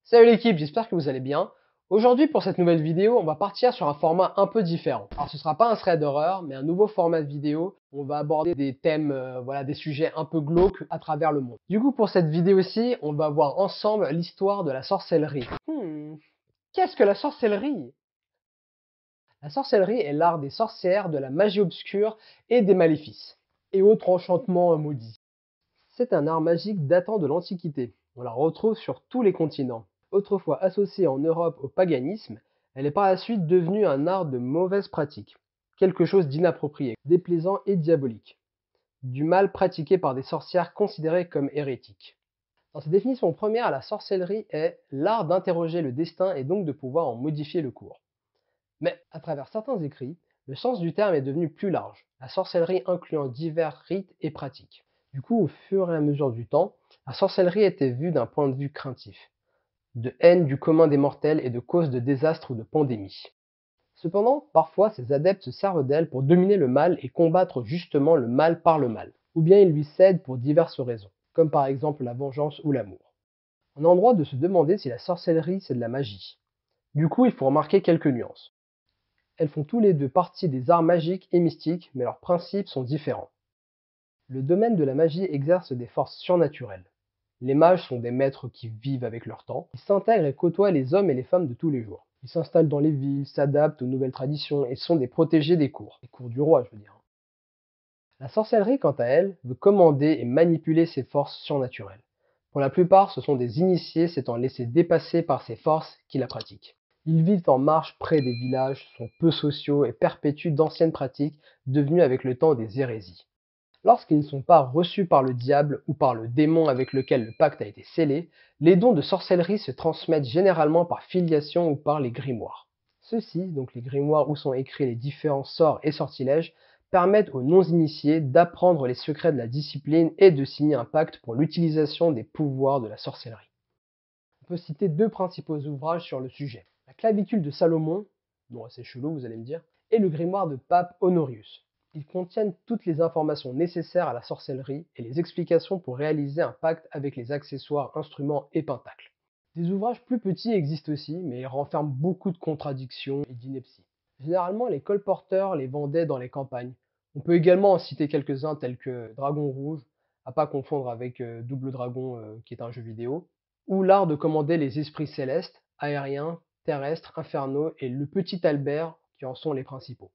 Salut l'équipe, j'espère que vous allez bien. Aujourd'hui pour cette nouvelle vidéo, on va partir sur un format un peu différent. Alors ce sera pas un thread d'horreur, mais un nouveau format de vidéo. On va aborder des thèmes, des sujets un peu glauques à travers le monde. Du coup pour cette vidéo-ci, on va voir ensemble l'histoire de la sorcellerie. Qu'est-ce que la sorcellerie? La sorcellerie est l'art des sorcières, de la magie obscure et des maléfices, et autres enchantements maudits. C'est un art magique datant de l'Antiquité. On la retrouve sur tous les continents. Autrefois associée en Europe au paganisme, elle est par la suite devenue un art de mauvaise pratique, quelque chose d'inapproprié, déplaisant et diabolique, du mal pratiqué par des sorcières considérées comme hérétiques. Dans sa définition première, la sorcellerie est l'art d'interroger le destin et donc de pouvoir en modifier le cours. Mais à travers certains écrits, le sens du terme est devenu plus large, la sorcellerie incluant divers rites et pratiques. Du coup, au fur et à mesure du temps, la sorcellerie était vue d'un point de vue craintif, de haine du commun des mortels et de cause de désastres ou de pandémies. Cependant, parfois, ces adeptes se servent d'elle pour dominer le mal et combattre justement le mal par le mal, ou bien ils lui cèdent pour diverses raisons, comme par exemple la vengeance ou l'amour. On a le droit de se demander si la sorcellerie c'est de la magie. Du coup, il faut remarquer quelques nuances. Elles font tous les deux partie des arts magiques et mystiques, mais leurs principes sont différents. Le domaine de la magie exerce des forces surnaturelles. Les mages sont des maîtres qui vivent avec leur temps, ils s'intègrent et côtoient les hommes et les femmes de tous les jours. Ils s'installent dans les villes, s'adaptent aux nouvelles traditions et sont des protégés des cours du roi, je veux dire. La sorcellerie, quant à elle, veut commander et manipuler ces forces surnaturelles. Pour la plupart, ce sont des initiés s'étant laissés dépasser par ces forces qui la pratiquent. Ils vivent en marche près des villages, sont peu sociaux et perpétuent d'anciennes pratiques devenues avec le temps des hérésies. Lorsqu'ils ne sont pas reçus par le diable ou par le démon avec lequel le pacte a été scellé, les dons de sorcellerie se transmettent généralement par filiation ou par les grimoires. Ceux-ci, donc les grimoires où sont écrits les différents sorts et sortilèges, permettent aux non-initiés d'apprendre les secrets de la discipline et de signer un pacte pour l'utilisation des pouvoirs de la sorcellerie. On peut citer deux principaux ouvrages sur le sujet. La clavicule de Salomon, bon assez chelou vous allez me dire, et le grimoire de Pape Honorius. Ils contiennent toutes les informations nécessaires à la sorcellerie et les explications pour réaliser un pacte avec les accessoires, instruments et pentacles. Des ouvrages plus petits existent aussi, mais ils renferment beaucoup de contradictions et d'inepties. Généralement, les colporteurs les vendaient dans les campagnes. On peut également en citer quelques-uns tels que Dragon Rouge, à pas confondre avec Double Dragon qui est un jeu vidéo, ou l'art de commander les esprits célestes, aériens, terrestres, infernaux et le petit Albert qui en sont les principaux.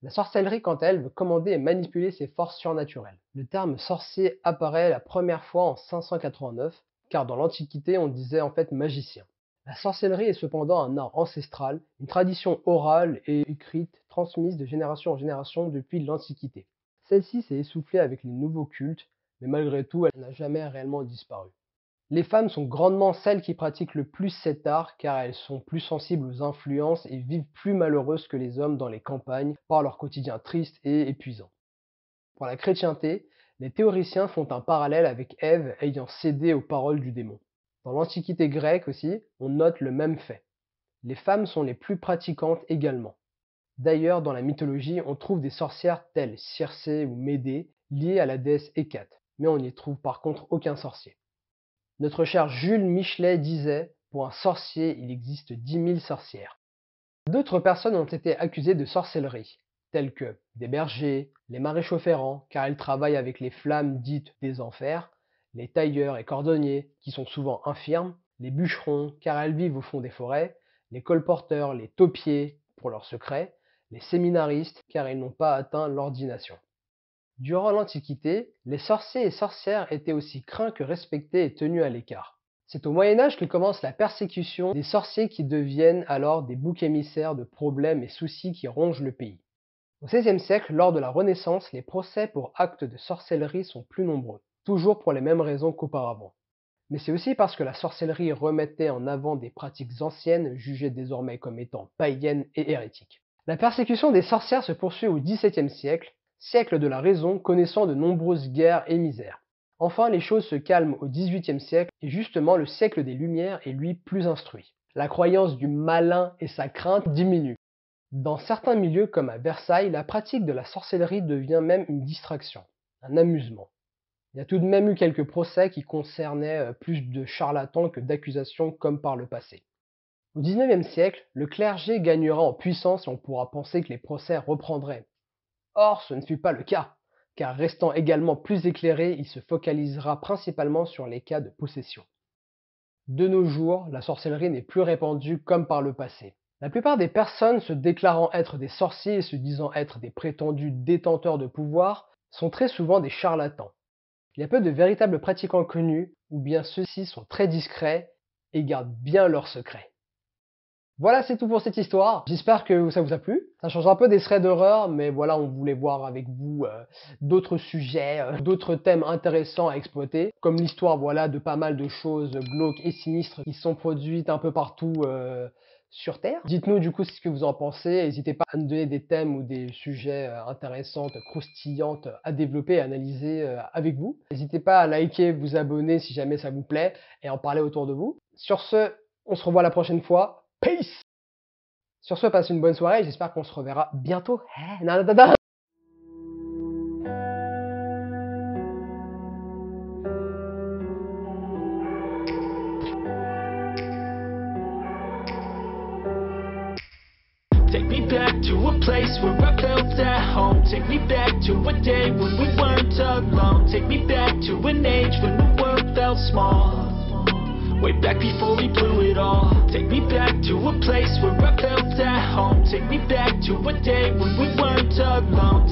La sorcellerie, quant à elle, veut commander et manipuler ses forces surnaturelles. Le terme sorcier apparaît la première fois en 589, car dans l'Antiquité on disait en fait magicien. La sorcellerie est cependant un art ancestral, une tradition orale et écrite transmise de génération en génération depuis l'Antiquité. Celle-ci s'est essoufflée avec les nouveaux cultes, mais malgré tout elle n'a jamais réellement disparu. Les femmes sont grandement celles qui pratiquent le plus cet art car elles sont plus sensibles aux influences et vivent plus malheureuses que les hommes dans les campagnes par leur quotidien triste et épuisant. Pour la chrétienté, les théoriciens font un parallèle avec Ève ayant cédé aux paroles du démon. Dans l'Antiquité grecque aussi, on note le même fait. Les femmes sont les plus pratiquantes également. D'ailleurs, dans la mythologie, on trouve des sorcières telles Circé ou Médée liées à la déesse Hécate, mais on n'y trouve par contre aucun sorcier. Notre cher Jules Michelet disait « Pour un sorcier, il existe 10 000 sorcières ». D'autres personnes ont été accusées de sorcellerie, telles que des bergers, les maréchaux ferrants, car ils travaillent avec les flammes dites des enfers, les tailleurs et cordonniers, qui sont souvent infirmes, les bûcherons, car elles vivent au fond des forêts, les colporteurs, les taupiers, pour leurs secrets, les séminaristes, car ils n'ont pas atteint l'ordination. Durant l'Antiquité, les sorciers et sorcières étaient aussi craints que respectés et tenus à l'écart. C'est au Moyen Âge que commence la persécution des sorciers qui deviennent alors des boucs émissaires de problèmes et soucis qui rongent le pays. Au XVIe siècle, lors de la Renaissance, les procès pour actes de sorcellerie sont plus nombreux, toujours pour les mêmes raisons qu'auparavant. Mais c'est aussi parce que la sorcellerie remettait en avant des pratiques anciennes jugées désormais comme étant païennes et hérétiques. La persécution des sorcières se poursuit au XVIIe siècle, siècle de la raison connaissant de nombreuses guerres et misères. Enfin, les choses se calment au XVIIIe siècle et justement le siècle des Lumières est lui plus instruit. La croyance du malin et sa crainte diminuent. Dans certains milieux comme à Versailles, la pratique de la sorcellerie devient même une distraction, un amusement. Il y a tout de même eu quelques procès qui concernaient plus de charlatans que d'accusations comme par le passé. Au XIXe siècle, le clergé gagnera en puissance et on pourra penser que les procès reprendraient. Or, ce ne fut pas le cas, car restant également plus éclairé, il se focalisera principalement sur les cas de possession. De nos jours, la sorcellerie n'est plus répandue comme par le passé. La plupart des personnes se déclarant être des sorciers et se disant être des prétendus détenteurs de pouvoir sont très souvent des charlatans. Il y a peu de véritables pratiquants connus, ou bien ceux-ci sont très discrets et gardent bien leurs secrets. Voilà, c'est tout pour cette histoire. J'espère que ça vous a plu. Ça change un peu des threads d'horreur, mais voilà, on voulait voir avec vous d'autres sujets, d'autres thèmes intéressants à exploiter, comme l'histoire, voilà, de pas mal de choses glauques et sinistres qui sont produites un peu partout sur Terre. Dites-nous du coup ce que vous en pensez. N'hésitez pas à nous donner des thèmes ou des sujets intéressants, croustillantes à développer et à analyser avec vous. N'hésitez pas à liker, vous abonner si jamais ça vous plaît et en parler autour de vous. Sur ce, on se revoit la prochaine fois. Peace! Sur ce, passez une bonne soirée et j'espère qu'on se reverra bientôt. Take me back to a place where I felt at home. Take me back to a day when we weren't alone. Take me back to an age when the world felt small. Way back before we blew it all. Take me back to a place where I felt at home. Take me back to a day when we weren't alone.